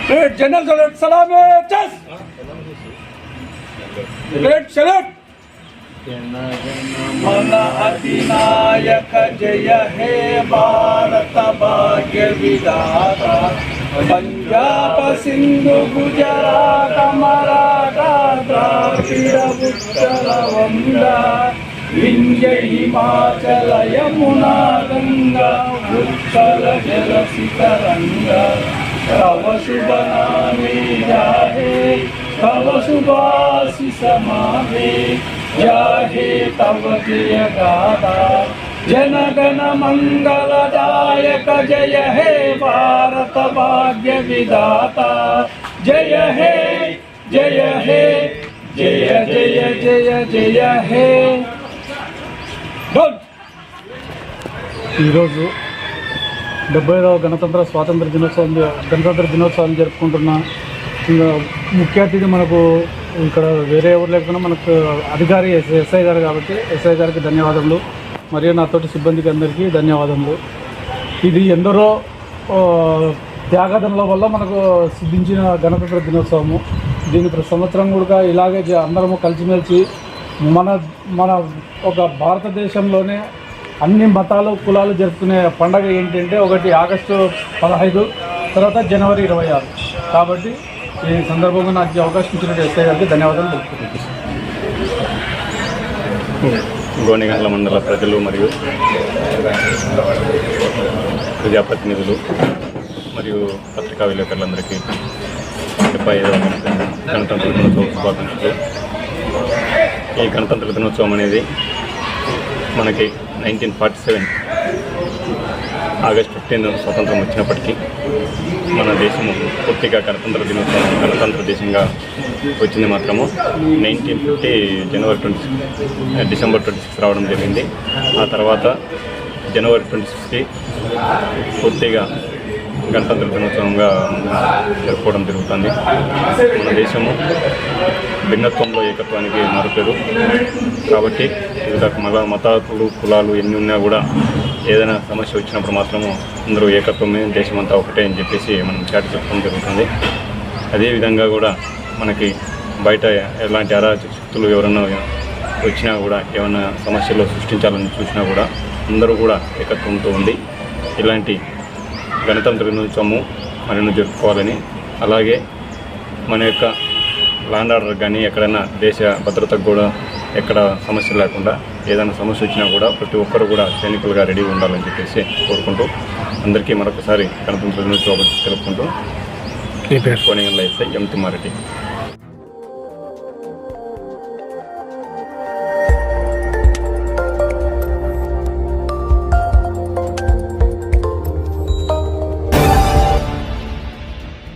Great General Salute, Salame, Chess! Great Salute! मन अधिनायक जय हे भारत भाग्य विधाता पंजाब सिंधु गुजरात मराठा द्राविड़ उत्कल वंगा विंध्य हिमाचल यमुना गंगा उत्कल जलसि तरंगा तव शुभ नामे जाहे तव शुभाशिष माहे जाहे तव जय गाथा जन गण मंगलदायक जय हे भारत भाग्य विधाता जय हे जय हे जय जय जय जय हे। ఈరోజు 70వ గణతంత్ర దినోత్సవం జరుపుకుంటున్న ముఖ్య అతిథి మనకు ఇక్కడ వేరే ఎవరు లేకుండా మనకు అధికారి ఎస్ఐ గారు కాబట్టి ఎస్ఐ గారికి ధన్యవాదములు మరియు నాతోటి సిబ్బందికి అందరికీ ధన్యవాదములు। ఇది ఎందరో త్యాగదనుల వల్ల మనకు సిద్ధించిన గణతంత్ర దినోత్సవము। దీని ప్రతి సంవత్సరం కూడా ఇలాగే అందరము కలిసిమెలిసి మన ఒక భారతదేశంలోనే అన్ని మతాలు కులాలు జరుపుకునే పండగ ఏంటంటే ఒకటి ఆగస్టు 15, తర్వాత జనవరి 26। కాబట్టి ఈ సందర్భంగా నాకు అవకాశం ఇచ్చిన ఎస్ఐ గారికి ధన్యవాదాలు తెలుపుతున్నాను। గోనెగండ్ల మండల ప్రజలు మరియు ప్రజాప్రతినిధులు మరియు పత్రికా విలేకరులందరికీ 75వ గణతంత్ర దినోత్సవ శుభాకాంక్షలు। ఈ గణతంత్ర దినోత్సవం అనేది మనకి 1947 ఆగస్ట్ 15 స్వతంత్రం వచ్చినప్పటికీ మన దేశము పూర్తిగా గణతంత్ర దేశంగా వచ్చింది మాత్రము 1950 డిసెంబర్ 26 రావడం జరిగింది। ఆ తర్వాత జనవరి 26కి పూర్తిగా గణతంత్ర దినోత్సవంగా జరుపుకోవడం జరుగుతుంది। మన దేశము భిన్నత్వంలో ఏకత్వానికి మారుపేరు కాబట్టి వివిధ మతాలు కులాలు ఎన్ని ఉన్నా కూడా ఏదైనా సమస్య వచ్చినప్పుడు మాత్రము అందరూ ఏకత్వమే దేశమంతా ఒకటే అని చెప్పేసి మనం చాటి చెప్పడం జరుగుతుంది। అదేవిధంగా కూడా మనకి బయట ఎలాంటి అరాచక శక్తులు ఎవరైనా వచ్చినా కూడా ఏమైనా సమస్యలు సృష్టించాలని చూసినా కూడా అందరూ కూడా ఏకత్వంతో ఉండి ఇలాంటి గణతంత్ర దినోత్సవము మనను జరుపుకోవాలని, అలాగే మన యొక్క ల్యాండ్ ఆర్డర్ కానీ ఎక్కడైనా దేశ భద్రతకు కూడా ఎక్కడ సమస్య లేకుండా ఏదైనా సమస్య వచ్చినా కూడా ప్రతి ఒక్కరు కూడా సైనికులుగా రెడీగా ఉండాలని చెప్పేసి కోరుకుంటూ అందరికీ మరొకసారి గణతంత్ర దినోత్సవం తెలుపుకుంటూ కోనెగండ్ల ఎస్ఐ ఎం తిమ్మారెడ్డి।